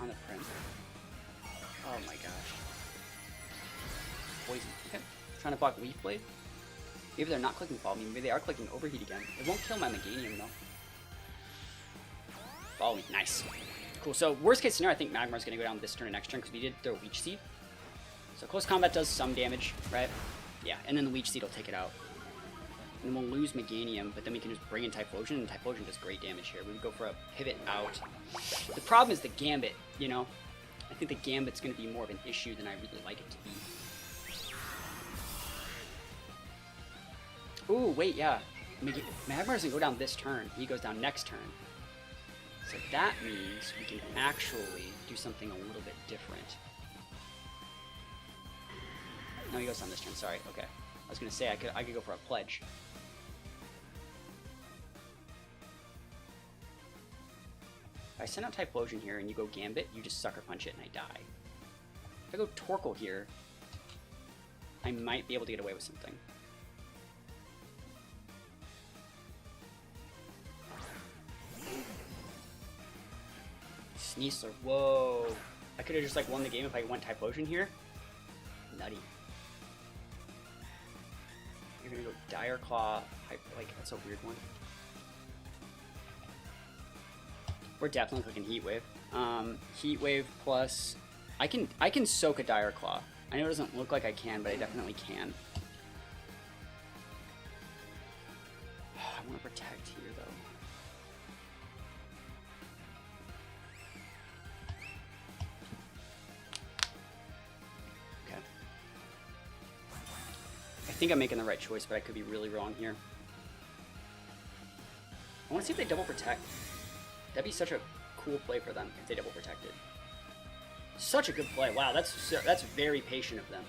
on the Prim? Oh my gosh. Poison. Okay. Trying to block Leaf Blade. Maybe they're not clicking Follow Me. Maybe they are clicking Overheat again. It won't kill my Meganium though. Follow Me. Nice. Cool. So worst case scenario, I think Magmar's going to go down this turn and next turn because we did throw Leech Seed. So close combat does some damage, right? Yeah, and then the Leech Seed will take it out. And then we'll lose Meganium, but then we can just bring in Typhlosion, and Typhlosion does great damage here. We would go for a pivot out. The problem is the Gambit, you know? I think the Gambit's going to be more of an issue than I really like it to be. Ooh, wait, yeah. Magmar doesn't go down this turn. He goes down next turn. So that means we can actually do something a little bit different. No, he goes down this turn. Sorry. Okay. I was going to say I could go for a pledge. If I send out Typhlosion here and you go Gambit, you just Sucker Punch it and I die. If I go Torkoal here, I might be able to get away with something. Sneasler, whoa. I could have just like won the game if I went Typhlosion here. Nutty. You're gonna go Dire Claw, like that's a weird one. We're definitely clicking Heat Wave. Heat Wave plus, I can soak a Dire Claw. I know it doesn't look like I can, but I definitely can. I want to protect here though. I think I'm making the right choice, but I could be really wrong here. I want to see if they double protect. That'd be such a cool play for them if they double protected. Such a good play. Wow, that's very patient of them.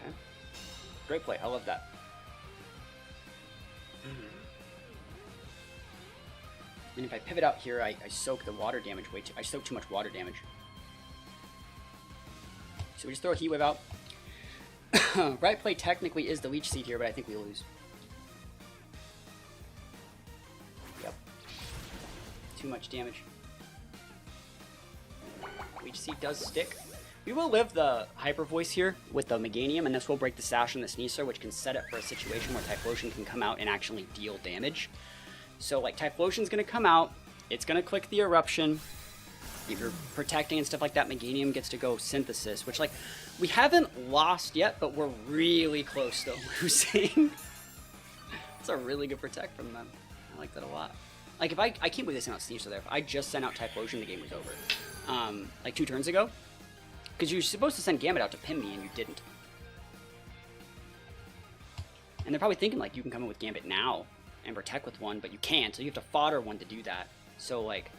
Okay. Great play. I love that. And if I pivot out here, I soak the water damage way too. I soak too much water damage. So we just throw a Heat Wave out. Right play technically is the Leech Seed here, but I think we lose. Yep. Too much damage. Leech Seed does stick. We will live the Hyper Voice here with the Meganium, and this will break the Sash and the Sneasler, which can set up for a situation where Typhlosion can come out and actually deal damage. So, like, Typhlosion's going to come out, it's going to click the Eruption. If you're protecting and stuff like that, Meganium gets to go Synthesis, which, like, we haven't lost yet, but we're really close to losing. It's a really good protect from them. I like that a lot. Like, if I can't believe they sent out Sneasler there. If I just sent out Typhlosion, the game was over. Like 2 turns ago. Because you're supposed to send Gambit out to pin me, and you didn't. And they're probably thinking, like, you can come in with Gambit now and protect with one, but you can't, so you have to fodder one to do that. So, like,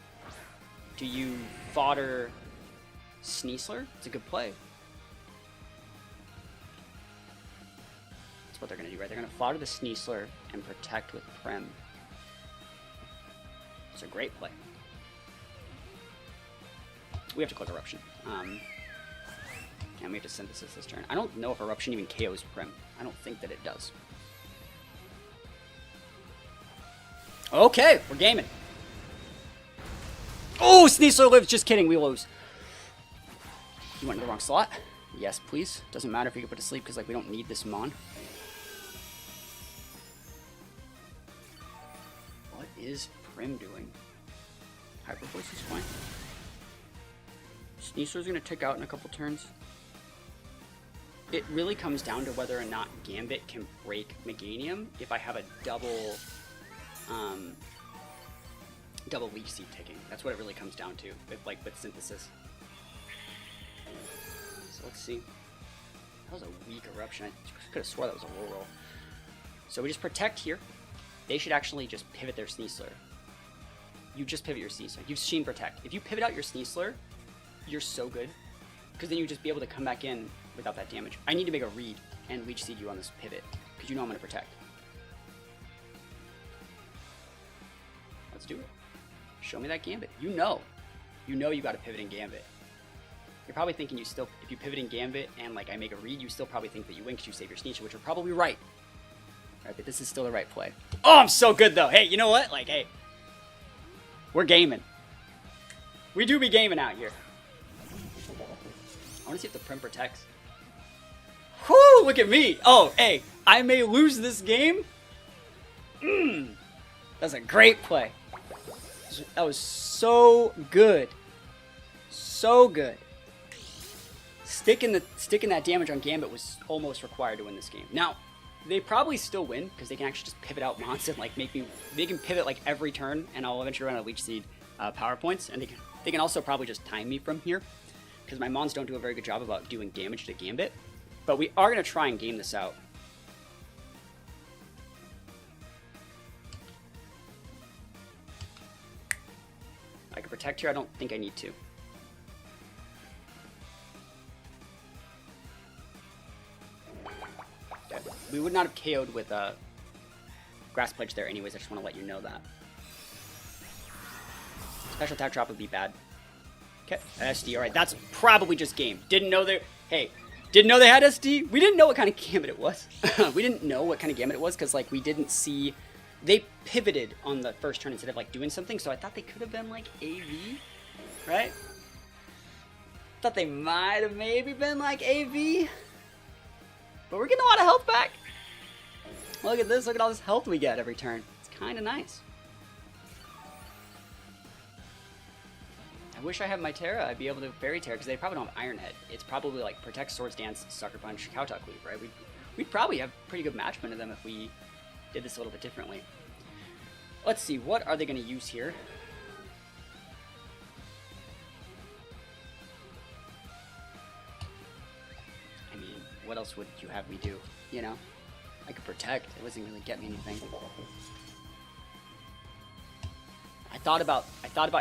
do you fodder Sneasler? It's a good play. That's what they're going to do, right? They're going to fodder the Sneasler and protect with Prem. It's a great play. We have to click Eruption. And we have to Synthesis this turn. I don't know if Eruption even KOs Prem. I don't think that it does. Okay, we're gaming. Oh, Sneasler lives. Just kidding, we lose. You went in the wrong slot? Yes, please. Doesn't matter if you get put to sleep because, like, we don't need this Mon. What is Prim doing? Hyper Voice is fine. Sneasler's gonna tick out in a couple turns. It really comes down to whether or not Gambit can break Meganium if I have a double Leech Seed ticking. That's what it really comes down to, with Synthesis. So let's see. That was a weak Eruption. I could have swore that was a low roll. So we just protect here. They should actually just pivot their Sneasler. You just pivot your Sneasler. You've seen protect. If you pivot out your Sneasler, you're so good. Because then you just be able to come back in without that damage. I need to make a read and Leech Seed you on this pivot. Because you know I'm going to protect. Let's do it. Show me that Gambit. You know you got to pivot in Gambit. You're probably thinking if you pivot in Gambit and, like, I make a read, you still probably think that you win because you save your Sneasler, which are probably right. Alright, but this is still the right play. Oh, I'm so good, though. Hey, you know what? Like, hey. We're gaming. We do be gaming out here. I want to see if the Prim protects. Whoo, look at me. Oh, hey, I may lose this game. That's a great play. That was so good. So good. Sticking that damage on Gambit was almost required to win this game. Now, they probably still win because they can actually just pivot out Mons and like they can pivot like every turn, and I'll eventually run out of Leech Seed power points, and they can also probably just time me from here because my Mons don't do a very good job about doing damage to Gambit. But we are gonna try and game this out. I can protect here. I don't think I need to. Okay. We would not have KO'd with Grass Pledge there anyways. I just want to let you know that. Special attack drop would be bad. Okay, SD. All right, that's probably just game. Didn't know they. Hey, didn't know they had SD. We didn't know what kind of Gambit it was. We didn't know what kind of Gambit it was because like we didn't see. They pivoted on the first turn instead of like doing something, so I thought they could have been like AV, right? Thought they might have maybe been like AV, but we're getting a lot of health back. Look at this! Look at all this health we get every turn. It's kind of nice. I wish I had my Terra. I'd be able to Fairy Terra because they probably don't have Iron Head. It's probably like Protect, Swords Dance, Sucker Punch, Cowtuck Weave, right? We'd probably have pretty good matchment of them if we did this a little bit differently. Let's see, what are they going to use here? I mean, what else would you have me do? You know, I could protect. It wasn't really get me anything. I thought about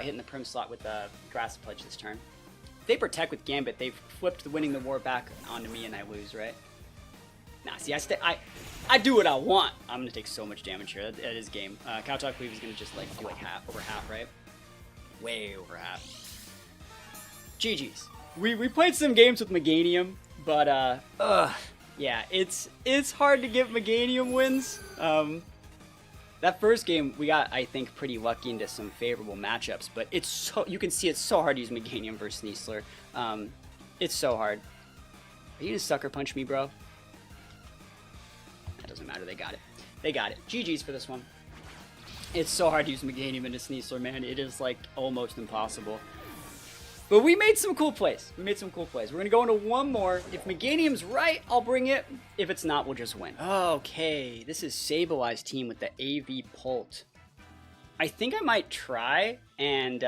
hitting the Prim slot with the Grass Pledge this turn. If they protect with Gambit, they've flipped the winning the war back onto me and I lose, right? Nah, see, I do what I want. I'm gonna take so much damage here. That is game. Cowtuck Weave is gonna just like do like over half, right? Way over half. GG's. We played some games with Meganium, but yeah, it's hard to get Meganium wins. That first game we got, I think, pretty lucky into some favorable matchups, but it's so you can see it's so hard to use Meganium versus Sneasler. It's so hard. Are you gonna sucker punch me, bro? Doesn't matter, they got it. They got it. GG's for this one. It's so hard to use Meganium into Sneasler, man. It is like almost impossible. But we made some cool plays. We're gonna go into one more. If Meganium's right, I'll bring it. If it's not, we'll just win. Okay, this is SableyeVGC's team with the AV Pult. I think I might try and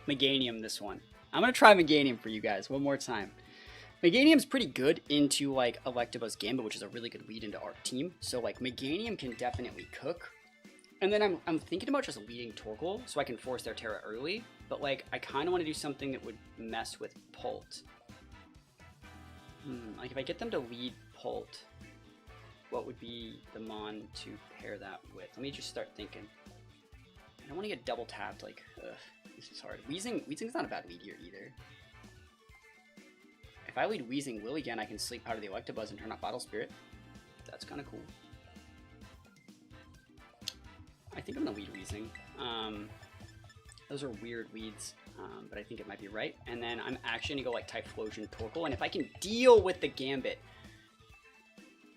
Meganium this one. I'm gonna try Meganium for you guys one more time. Meganium's pretty good into like Electabuzz Gambit, which is a really good lead into our team. So like Meganium can definitely cook. And then I'm thinking about just leading Torkoal so I can force their Terra early. But like I kind of want to do something that would mess with Pult. Like if I get them to lead Pult, what would be the Mon to pair that with? Let me just start thinking. I don't want to get double tapped. Like, this is hard. Weezing's not a bad lead here either. If I lead Weezing Will again, I can sleep out of the Electabuzz and turn off Battle Spirit. That's kind of cool. I think I'm going to lead Weezing. Those are weird leads, but I think it might be right. And then I'm actually going to go like Typhlosion Torkoal. And if I can deal with the Gambit,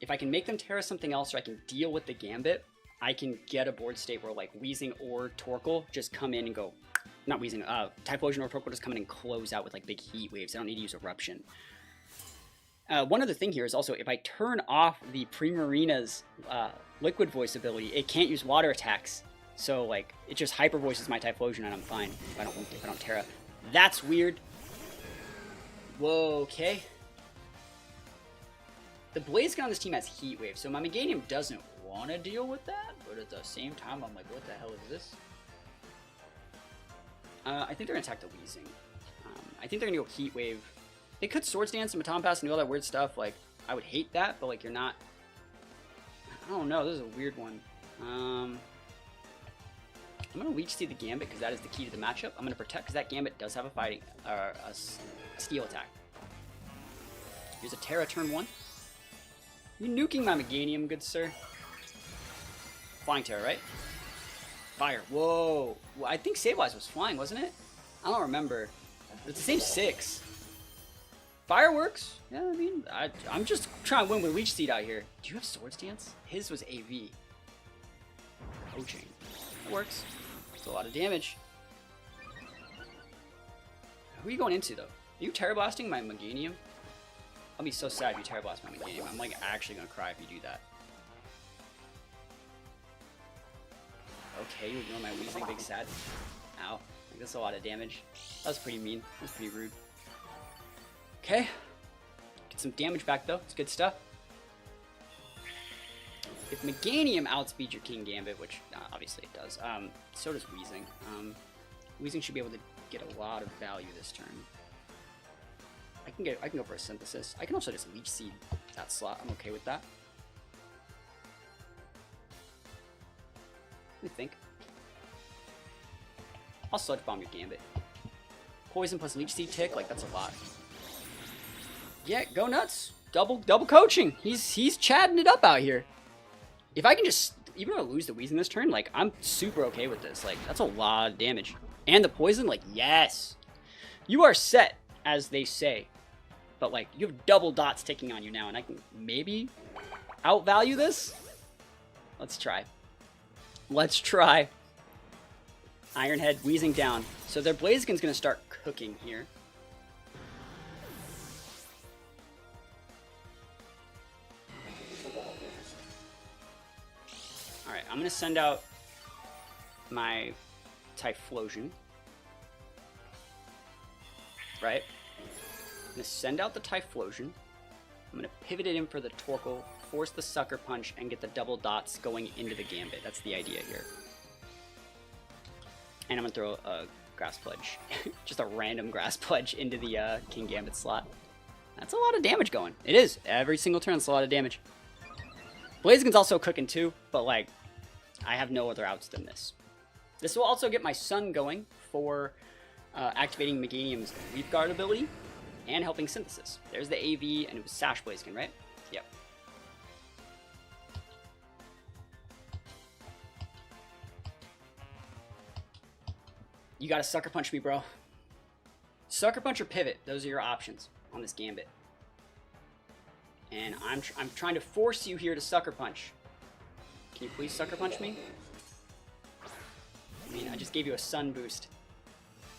if I can make them Terra something else or I can deal with the Gambit, I can get a board state where like Weezing or Torkoal just come in and go... Not Weezing, Typhlosion or Torkoal just come in and close out with like big heat waves. I don't need to use Eruption. One other thing here is also if I turn off the Primarina's Liquid Voice ability, it can't use water attacks. So like it just hyper voices my Typhlosion and I'm fine if I don't Terra. That's weird. Whoa, okay. The Blaziken on this team has Heat Wave, so my Meganium doesn't want to deal with that, but at the same time I'm like, what the hell is this? I think they're going to attack the Weezing. I think they're going to go Heat Wave. They could Swords Dance and Baton Pass and do all that weird stuff. Like, I would hate that, but like, you're not... I don't know, this is a weird one. I'm going to Leech Seed the Gambit, because that is the key to the matchup. I'm going to Protect, because that Gambit does have a fighting... a Steel attack. Here's a Terra turn 1. You're nuking my Meganium, good sir. Flying Terra, right? Fire. Whoa. Well, I think SableyeVGC was flying, wasn't it? I don't remember. It's the same 6. Fireworks? Yeah, I mean, I'm just trying to win with Leech Seed out here. Do you have Swords Dance? His was AV. Poaching. That works. It's a lot of damage. Who are you going into, though? Are you Terra Blasting my Meganium? I'll be so sad if you Terra Blast my Meganium. I'm, like, actually gonna cry if you do that. Okay, you're doing my Weezing big sad. Ow. Like, that's a lot of damage. That was pretty mean. That was pretty rude. Okay. Get some damage back, though. It's good stuff. If Meganium outspeeds your King Gambit, which obviously it does, so does Weezing. Weezing should be able to get a lot of value this turn. I can go for a Synthesis. I can also just Leech Seed that slot. I'm okay with that. Let me think. I'll Sludge Bomb your Gambit. Poison plus Leech Seed tick, like that's a lot. Yeah, go nuts. Double coaching. He's chatting it up out here. If I can just, even if I lose the Weezing this turn, like I'm super okay with this. Like that's a lot of damage. And the poison, like yes. You are set, as they say. But like you have double dots ticking on you now, and I can maybe outvalue this. Let's try. Let's try. Ironhead, Weezing down. So their Blaziken's gonna start cooking here. Alright, I'm gonna send out my Typhlosion. Right? I'm gonna send out the Typhlosion. I'm gonna pivot it in for the Torkoal, force the Sucker Punch, and get the double dots going into the Gambit. That's the idea here. And I'm gonna throw a Grass Pledge. Just a random Grass Pledge into the King Gambit slot. That's a lot of damage going. It is. Every single turn, it's a lot of damage. Blaziken's also cooking too, but like, I have no other outs than this. This will also get my Sun going for activating Meganium's Leaf Guard ability and helping Synthesis. There's the AV, and it was Sash Blaziken, right? Yep. You gotta Sucker Punch me, bro. Sucker Punch or Pivot. Those are your options on this Gambit. And I'm trying to force you here to Sucker Punch. Can you please Sucker Punch me? I mean, I just gave you a Sun boost.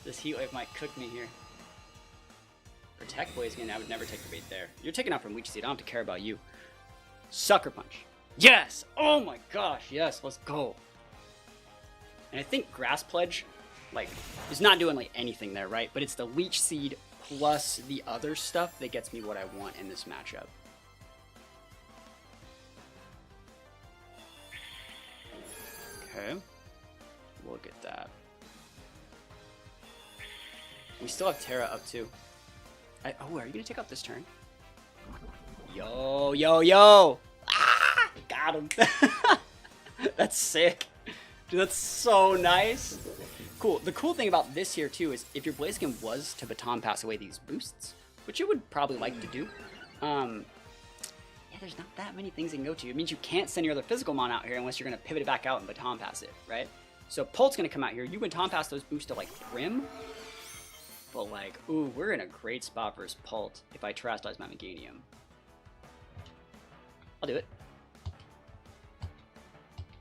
This Heat Wave might cook me here. Protect Blaziken, I would never take the bait there. You're taking out from Leech Seed, I don't have to care about you. Sucker Punch. Yes! Oh my gosh, yes, let's go. And I think Grass Pledge, like, is not doing like anything there, right? But it's the Leech Seed plus the other stuff that gets me what I want in this matchup. Okay. Look at that. We still have Terra up too. Oh, are you gonna take out this turn? Yo, yo, yo! Ah! Got him. That's sick. Dude, that's so nice. Cool. The cool thing about this here too is if your Blaziken was to Baton Pass away these boosts, which you would probably like to do, yeah, there's not that many things it can go to. It means you can't send your other physical mon out here unless you're gonna pivot it back out and Baton Pass it, right? So Pult's gonna come out here. You Baton Pass those boosts to like Prim. But like, ooh, we're in a great spot versus Pult if I Terastallize my Meganium. I'll do it.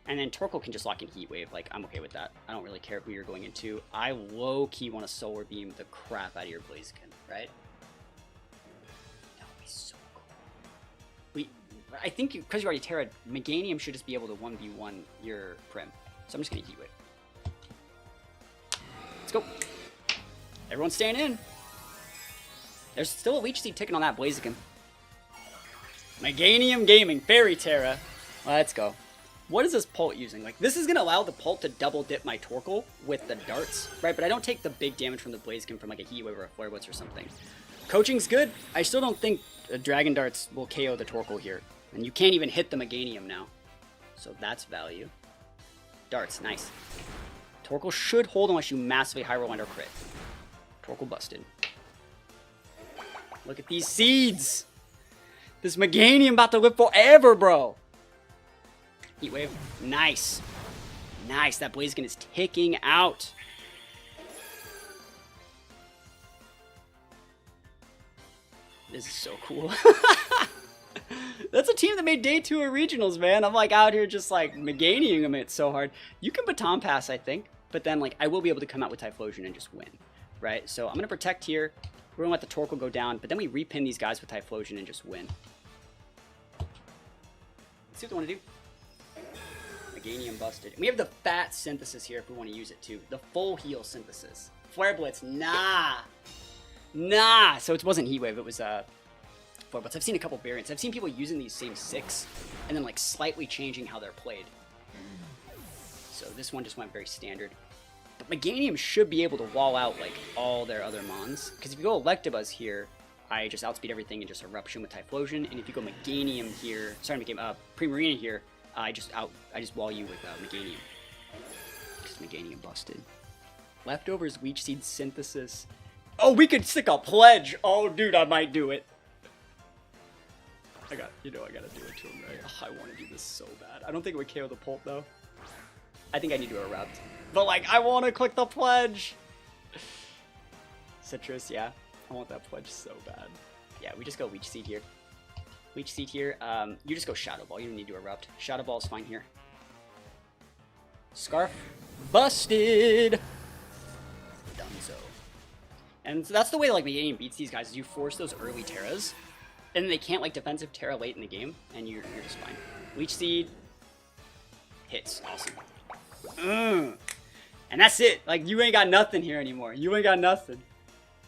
And then Torkoal can just lock in Heat Wave. Like, I'm okay with that. I don't really care who you're going into. I low-key want to Solar Beam the crap out of your Blaziken, right? That would be so cool. I think because you already Terra, Meganium should just be able to 1v1 your Prim. So I'm just going to Heat Wave. Let's go. Everyone's staying in. There's still a Leech Seed ticking on that Blaziken. Meganium Gaming, Fairy Terra. Let's go. What is this Pult using? Like, this is going to allow the Pult to double dip my Torkoal with the darts, right? But I don't take the big damage from the Blaziken from like a Heat Wave or a Flare Blitz or something. Coaching's good. I still don't think Dragon Darts will KO the Torkoal here. And you can't even hit the Meganium now. So that's value. Darts, nice. Torkoal should hold unless you massively high roll under crit. Torkoal busted. Look at these seeds! This Meganium about to live forever, bro! Heat Wave. Nice. Nice. That Blaziken is ticking out. This is so cool. That's a team that made day 2 of regionals, man. I'm like out here just like Meganium them it so hard. You can Baton Pass, I think. But then like I will be able to come out with Typhlosion and just win. right? So I'm going to protect here. We're going to let the Torkoal go down, but then we repin these guys with Typhlosion and just win. Let's see what they want to do. Meganium busted. And we have the Fat Synthesis here if we want to use it too. The full heal Synthesis. Flare Blitz, nah. Nah. So it wasn't Heat Wave, it was Flare Blitz. I've seen a couple variants. I've seen people using these same 6 and then like slightly changing how they're played. So this one just went very standard. But Meganium should be able to wall out like all their other mons. Because if you go Electabuzz here, I just outspeed everything and just Eruption with Typhlosion. And if you go Meganium here, sorry, Primarina here, I just wall you with Meganium. Because Meganium busted. Leftovers Leech Seed Synthesis. Oh, we could stick a Pledge. Oh, dude, I might do it. I gotta do it to him, right? Oh, I want to do this so bad. I don't think it would KO the Pult, though. I think I need to Erupt. But, like, I want to click the Pledge. Citrus, yeah. I want that Pledge so bad. Yeah, we just go Leech Seed here. Leech Seed here. You just go Shadow Ball. You don't need to Erupt. Shadow Ball is fine here. Scarf. Busted! Dunzo. And so that's the way, like, Meganium beats these guys, is you force those early Terras. And then they can't, like, defensive Terra late in the game, and you're just fine. Leech Seed. Hits. Awesome. And that's it. Like, you ain't got nothing here anymore. You ain't got nothing.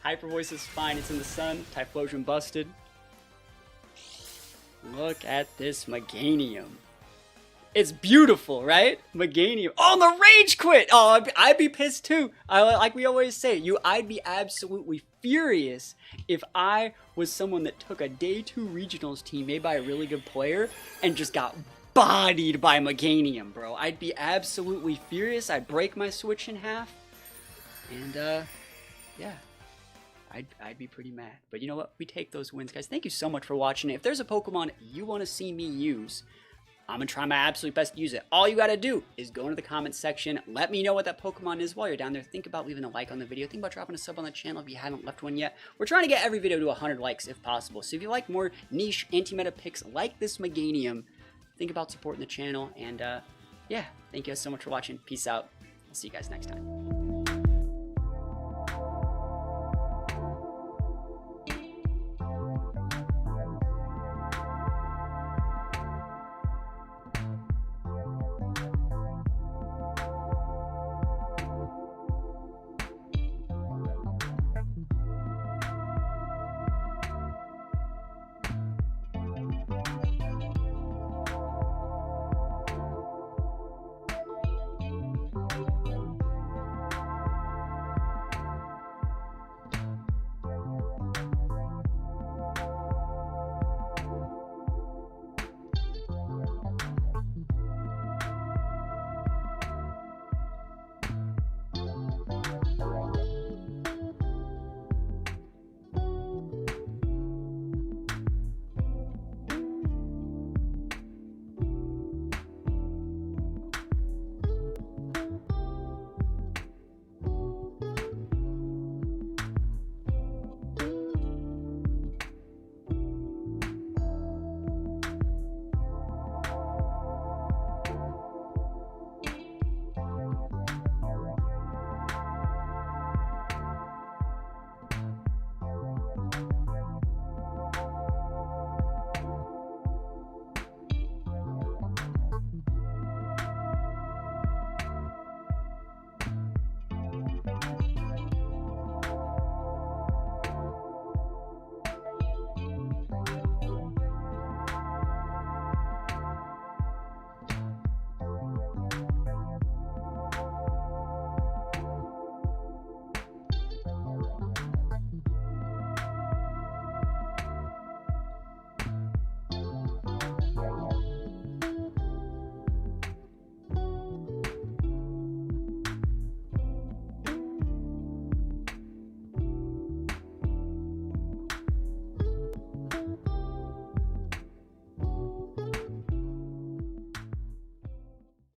Hyper Voice is fine. It's in the sun. Typhlosion busted. Look at this Meganium. It's beautiful, right? Meganium. Oh, the Rage Quit! Oh, I'd be pissed too. Like we always say, I'd be absolutely furious if I was someone that took a Day 2 Regionals team made by a really good player and just got bodied by Meganium, bro. I'd be absolutely furious. I'd break my Switch in half. And, yeah. I'd be pretty mad. But you know what? We take those wins, guys. Thank you so much for watching. If there's a Pokemon you want to see me use, I'm going to try my absolute best to use it. All you got to do is go into the comments section. Let me know what that Pokemon is while you're down there. Think about leaving a like on the video. Think about dropping a sub on the channel if you haven't left one yet. We're trying to get every video to 100 likes if possible. So if you like more niche anti-meta picks like this Meganium, think about supporting the channel. And yeah, thank you guys so much for watching. Peace out. I'll see you guys next time.